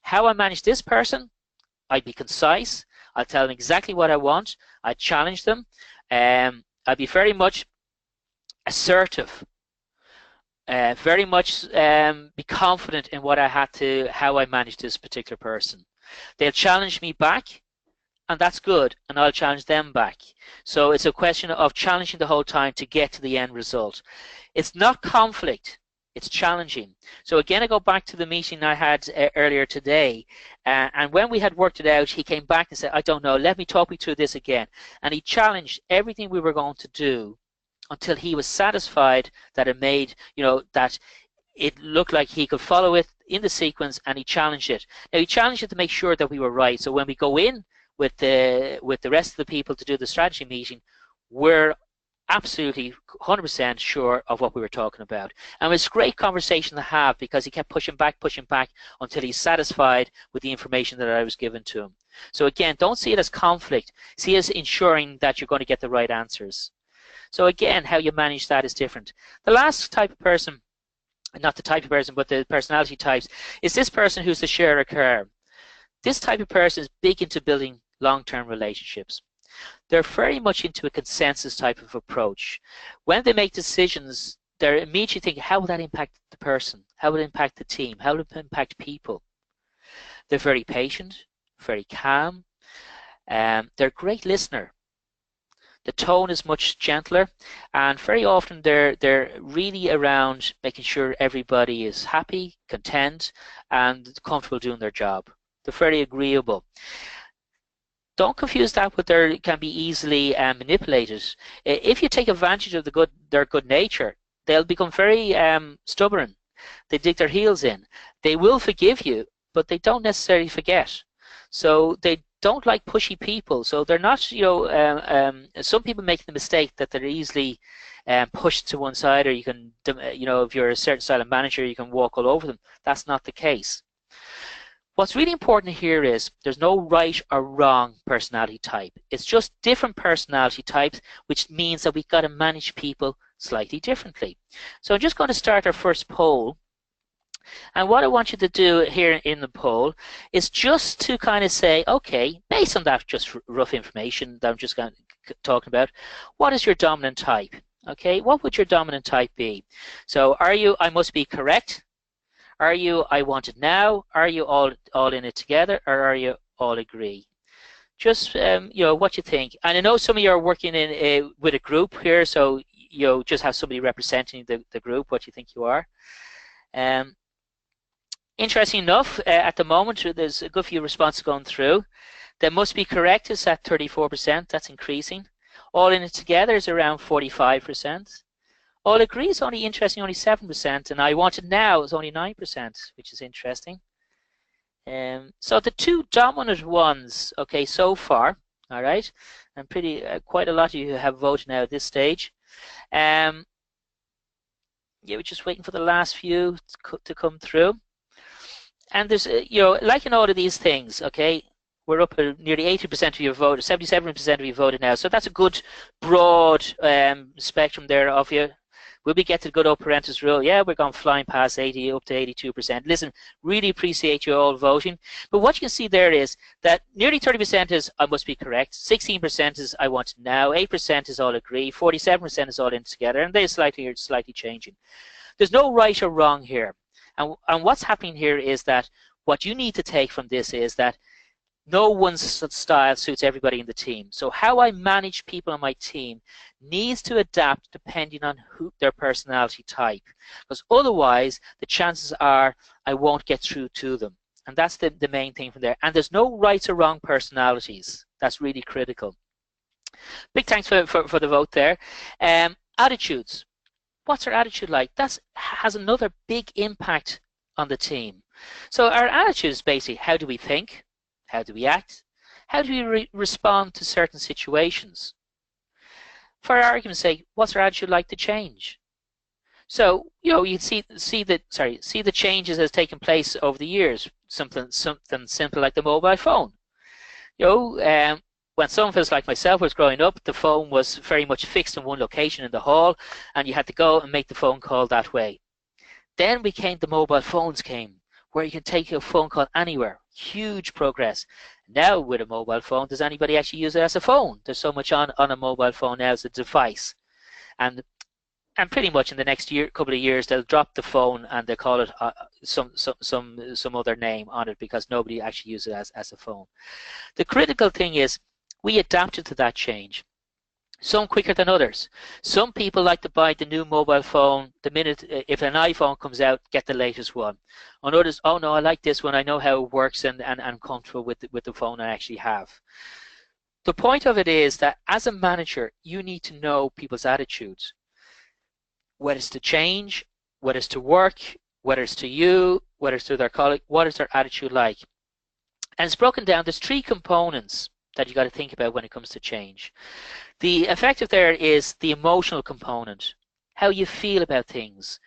How I manage this person? I'd be concise. I'd tell them exactly what I want. I'd challenge them. I'd be very much assertive. Very much be confident in what how I manage this particular person. They'll challenge me back, and that's good, and I'll challenge them back. So it's a question of challenging the whole time to get to the end result. It's not conflict. It's challenging. So again, I go back to the meeting I had earlier today, and when we had worked it out, he came back and said, I don't know, let me talk me through this again. And he challenged everything we were going to do until he was satisfied that it made, that it looked like he could follow it in the sequence, and he challenged it. Now he challenged it to make sure that we were right. So when we go in with the rest of the people to do the strategy meeting, we're absolutely 100% sure of what we were talking about. And it was a great conversation to have because he kept pushing back until he's satisfied with the information that I was given to him. So again, don't see it as conflict. See it as ensuring that you're going to get the right answers. So again, how you manage that is different. The last type of person, not the type of person, but the personality types, is this person who's the sharer car. This type of person is big into building long-term relationships. They're very much into a consensus type of approach. When they make decisions, they're immediately thinking, how will that impact the person? How will it impact the team? How will it impact people? They're very patient, very calm. They're a great listener. The tone is much gentler, and very often they're really around making sure everybody is happy, content, and comfortable doing their job. They're very agreeable. Don't confuse that with they can be easily manipulated. If you take advantage of their good nature, they'll become very stubborn. They dig their heels in. They will forgive you, but they don't necessarily forget. So they don't like pushy people. So they're not, some people make the mistake that they're easily pushed to one side, or you can, if you're a certain style of manager, you can walk all over them. That's not the case. What's really important here is there's no right or wrong personality type. It's just different personality types, which means that we've got to manage people slightly differently. So I'm just going to start our first poll. And what I want you to do here in the poll is just to kind of say, okay, based on that just rough information that I'm just talking about, what is your dominant type? Okay, what would your dominant type be? So are you, I must be correct? Are you, I want it now? Are you all in it together, or are you all agree? Just what you think. And I know some of you are working in with a group here, so just have somebody representing the group. What you think you are? Interesting enough, at the moment there's a good few responses going through. They must be correct is at 34%. That's increasing. All in it together is around 45%. All agree is only 7%, and I want it now is only 9%, which is interesting. So the two dominant ones, okay, so far, all right, and quite a lot of you have voted now at this stage. Yeah, we're just waiting for the last few to come through. And there's, like in all of these things, okay, we're up at nearly 80% of you voted, 77% of you voted now. So that's a good broad spectrum there of you. Will we get to the good old parenthesis rule? Yeah, we're going flying past 80 up to 82%. Listen, really appreciate you all voting. But what you can see there is that nearly 30% is I must be correct, 16% is I want it now, 8% is all agree, 47% is all in together, and they're slightly changing. There's no right or wrong here. And what's happening here is that what you need to take from this is that no one's style suits everybody in the team. So how I manage people on my team needs to adapt depending on their personality type. Because otherwise, the chances are I won't get through to them. And that's the main thing from there. And there's no right or wrong personalities. That's really critical. Big thanks for the vote there. Attitudes. What's our attitude like? That has another big impact on the team. So our attitude is basically how do we think? How do we act? How do we respond to certain situations? For argument's sake, what's our attitude like to change? So, you see the changes that have taken place over the years. Something simple like the mobile phone. When some of us, like myself, was growing up, the phone was very much fixed in one location in the hall, and you had to go and make the phone call that way. Then the mobile phones came, where you can take a phone call anywhere. Huge progress. Now with a mobile phone, does anybody actually use it as a phone? There's so much on a mobile phone now as a device. And pretty much in the next couple of years, they'll drop the phone and they'll call it some other name on it because nobody actually uses it as a phone. The critical thing is we adapted to that change. Some quicker than others. Some people like to buy the new mobile phone the minute, if an iPhone comes out, get the latest one. On others, oh no, I like this one, I know how it works and I'm comfortable with the phone I actually have. The point of it is that as a manager, you need to know people's attitudes. Whether it's to change, whether it's to work, whether it's to you, whether it's to their colleague, what is their attitude like? And it's broken down. There's 3 components that you got to think about when it comes to change. The effective there is the emotional component, how you feel about things,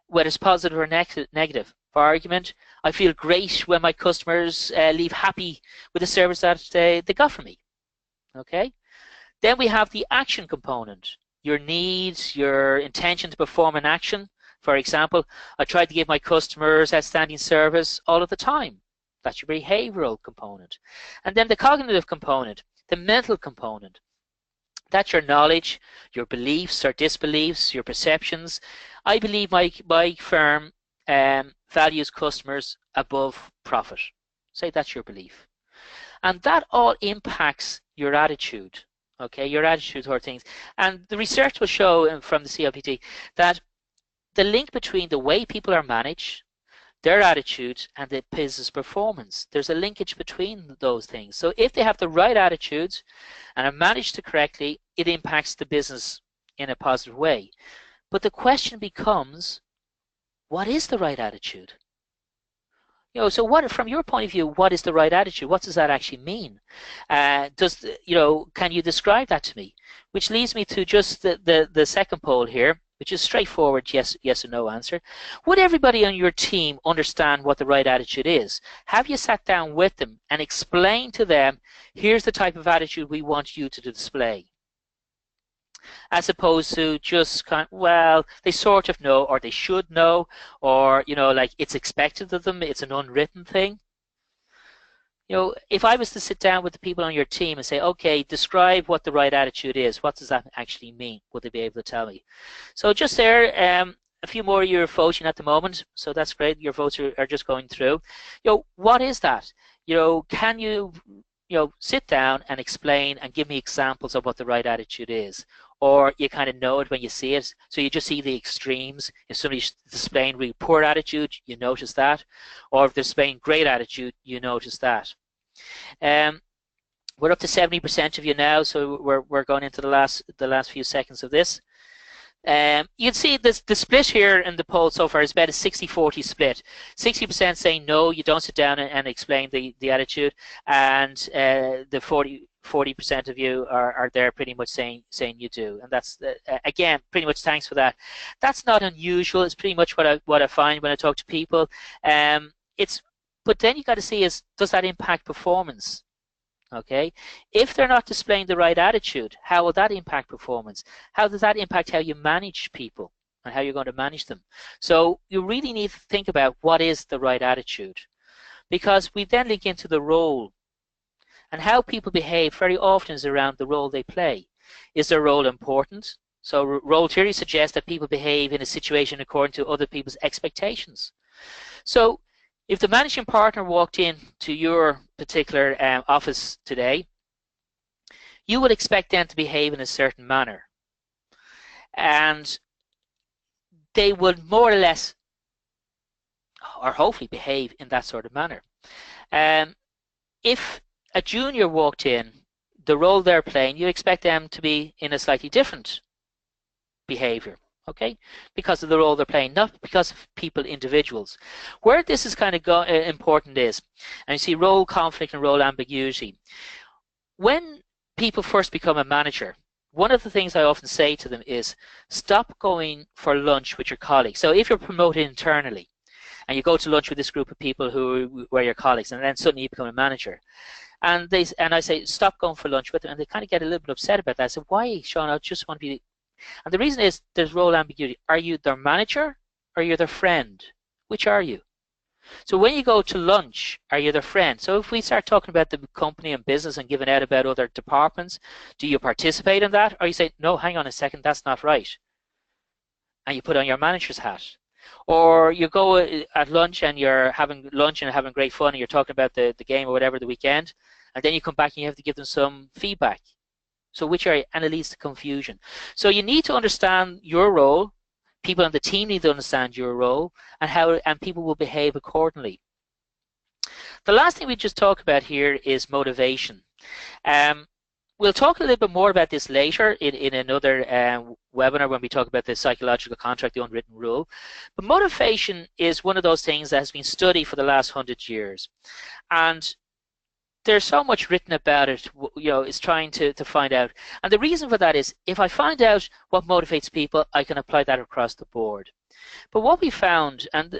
whether it's positive or negative. For argument, I feel great when my customers leave happy with the service that they got from me. Okay. Then we have the action component, your needs, your intention to perform an action. For example, I try to give my customers outstanding service all of the time. That's your behavioral component. And then the cognitive component, the mental component. That's your knowledge, your beliefs or disbeliefs, your perceptions. I believe my firm values customers above profit. Say that's your belief. And that all impacts your attitude, okay, your attitude toward things. And the research will show from the CLPT that the link between the way people are managed, their attitude, and the business performance. There's a linkage between those things. So if they have the right attitudes and are managed correctly, it impacts the business in a positive way. But the question becomes, what is the right attitude? So what, from your point of view, what is the right attitude? What does that actually mean? Can you describe that to me? Which leads me to just the second poll here, which is straightforward yes or no answer. Would everybody on your team understand what the right attitude is? Have you sat down with them and explained to them, here's the type of attitude we want you to display? As opposed to just well, they sort of know, or they should know, or like it's expected of them, it's an unwritten thing. If I was to sit down with the people on your team and say, okay, describe what the right attitude is, what does that actually mean? Would they be able to tell me? So just there, a few more of you are voting at the moment, so that's great. Your votes are just going through. What is that? Can you sit down and explain and give me examples of what the right attitude is? Or you kind of know it when you see it, so you just see the extremes. If somebody's displaying really poor attitude, you notice that. Or if they're displaying great attitude, you notice that. We're up to 70% of you now, so we're going into the last few seconds of this. You can see the split here in the poll so far is about a 60-40 split. 60% saying no, you don't sit down and explain the attitude, and the 40% of you are there pretty much saying you do. And that's again, pretty much thanks for that. That's not unusual. It's pretty much what I find when I talk to people. But then you got to see does that impact performance? Okay, if they're not displaying the right attitude, how will that impact performance? How does that impact how you manage people and how you're going to manage them? So you really need to think about what is the right attitude, because we then link into the role, and how people behave very often is around the role they play. Is their role important? So role theory suggests that people behave in a situation according to other people's expectations. So if the managing partner walked in to your particular office today, you would expect them to behave in a certain manner. And they would more or less, or hopefully, behave in that sort of manner. If a junior walked in, the role they're playing, you expect them to be in a slightly different behavior. Okay, because of the role they're playing, not because of people, individuals. Where this is kind of important is, and you see role conflict and role ambiguity. When people first become a manager, one of the things I often say to them is, stop going for lunch with your colleagues. So if you're promoted internally, and you go to lunch with this group of people who were your colleagues, and then suddenly you become a manager, and I say, stop going for lunch with them, and they kind of get a little bit upset about that. I said, why, Sean? I just want to be. And the reason is there's role ambiguity. Are you their manager or are you their friend? Which are you? So when you go to lunch, are you their friend? So if we start talking about the company and business and giving out about other departments, do you participate in that? Or you say, no, hang on a second, that's not right. And you put on your manager's hat. Or you go at lunch and you're having lunch and having great fun and you're talking about the game or whatever the weekend, and then you come back and you have to give them some feedback. So which are you? And it leads to confusion. So you need to understand your role. People on the team need to understand your role, and people will behave accordingly. The last thing we just talked about here is motivation. we'll talk a little bit more about this later in another webinar when we talk about the psychological contract, the unwritten rule. But motivation is one of those things that has been studied for the last 100 years. And there's so much written about it, it's trying to find out. And the reason for that is, if I find out what motivates people, I can apply that across the board. But what we found, and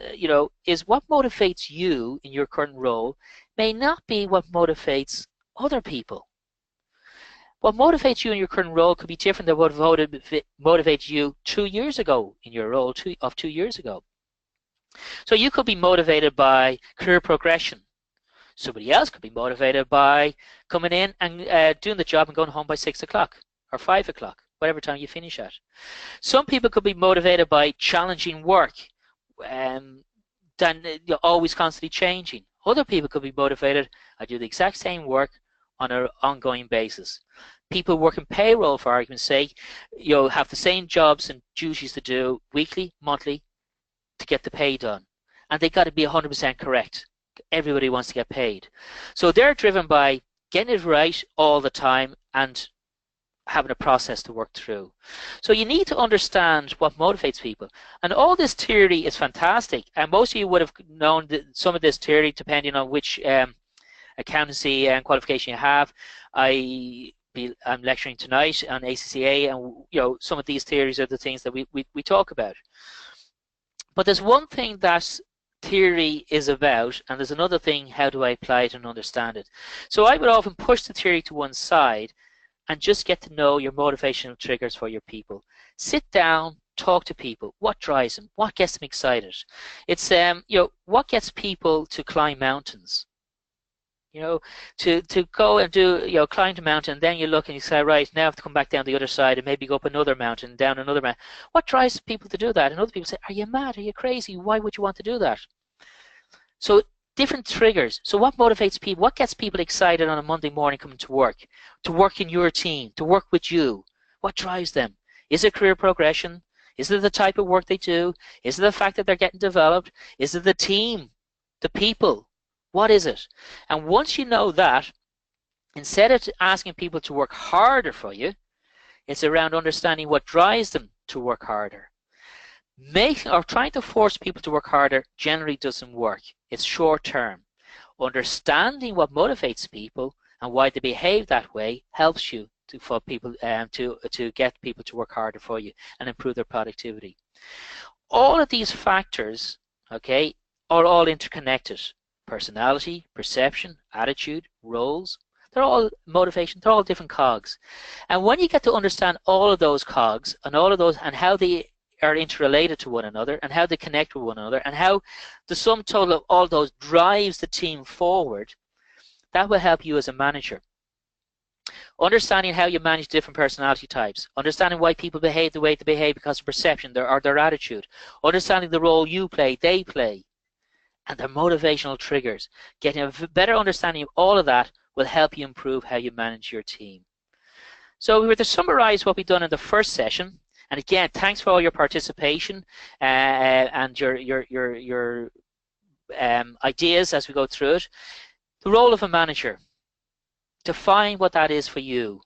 is what motivates you in your current role may not be what motivates other people. What motivates you in your current role could be different than what motivates you 2 years ago in your role 2 years ago. So you could be motivated by career progression. Somebody else could be motivated by coming in and doing the job and going home by 6 o'clock or 5 o'clock, whatever time you finish at. Some people could be motivated by challenging work, always constantly changing. Other people could be motivated, I do the exact same work on an ongoing basis. People working payroll, for argument's sake, have the same jobs and duties to do weekly, monthly, to get the pay done. And they got to be 100% correct. Everybody wants to get paid. So they're driven by getting it right all the time and having a process to work through. So you need to understand what motivates people. And all this theory is fantastic. And most of you would have known some of this theory depending on which accountancy and qualification you have. I'm lecturing tonight on ACCA, and some of these theories are the things that we talk about. But there's one thing that theory is about, and there's another thing, how do I apply it and understand it? So I would often push the theory to one side and just get to know your motivational triggers for your people. Sit down, talk to people. What drives them? What gets them excited? It's what gets people to climb mountains? To go and do, climb the mountain, and then you look and you say, right, now I have to come back down the other side and maybe go up another mountain, down another mountain. What drives people to do that? And other people say, are you mad? Are you crazy? Why would you want to do that? So different triggers. So what motivates people? What gets people excited on a Monday morning coming to work in your team, to work with you? What drives them? Is it career progression? Is it the type of work they do? Is it the fact that they're getting developed? Is it the team, the people? What is it? And once you know that, instead of asking people to work harder for you, it's around understanding what drives them to work harder. Trying to force people to work harder generally doesn't work. It's short term. Understanding what motivates people and why they behave that way helps you to get people to work harder for you and improve their productivity. All of these factors, okay, are all interconnected. Personality, perception, attitude, roles, they're all motivation, they're all different cogs. And when you get to understand all of those cogs and all of those and how they are interrelated to one another and how they connect with one another and how the sum total of all those drives the team forward, that will help you as a manager. Understanding how you manage different personality types, understanding why people behave the way they behave because of perception or their attitude, understanding the role you play, they play, and their motivational triggers. Getting a better understanding of all of that will help you improve how you manage your team. So we were to summarize what we've done in the first session, and again, thanks for all your participation and your ideas as we go through it. The role of a manager. Define what that is for you,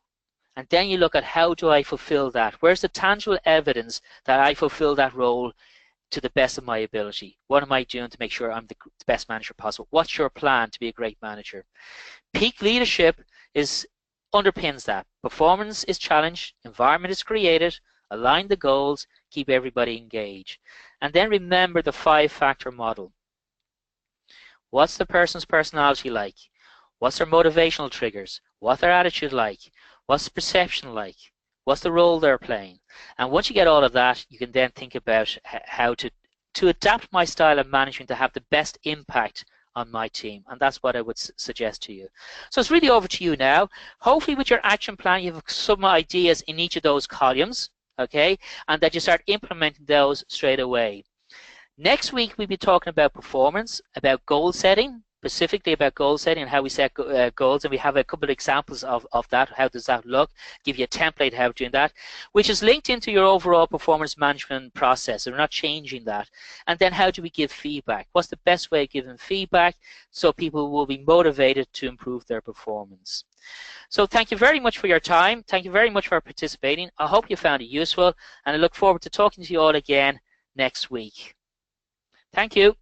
and then you look at how do I fulfill that? Where's the tangible evidence that I fulfill that role to the best of my ability? What am I doing to make sure I'm the best manager possible? What's your plan to be a great manager? Peak leadership underpins that. Performance is challenged, environment is created, align the goals, keep everybody engaged. And then remember the 5-factor model. What's the person's personality like? What's their motivational triggers? What's their attitude like? What's the perception like? What's the role they're playing? And once you get all of that, you can then think about how to adapt my style of management to have the best impact on my team. And that's what I would suggest to you. So it's really over to you now. Hopefully with your action plan, you have some ideas in each of those columns, okay? And that you start implementing those straight away. Next week, we'll be talking about performance, about goal setting, specifically about goal setting and how we set goals, and we have a couple of examples of that. How does that look? Give you a template how doing that, which is linked into your overall performance management process, so we're not changing that. And then how do we give feedback? What's the best way of giving feedback so people will be motivated to improve their performance? So thank you very much for your time. Thank you very much for participating. I hope you found it useful, and I look forward to talking to you all again next week. Thank you.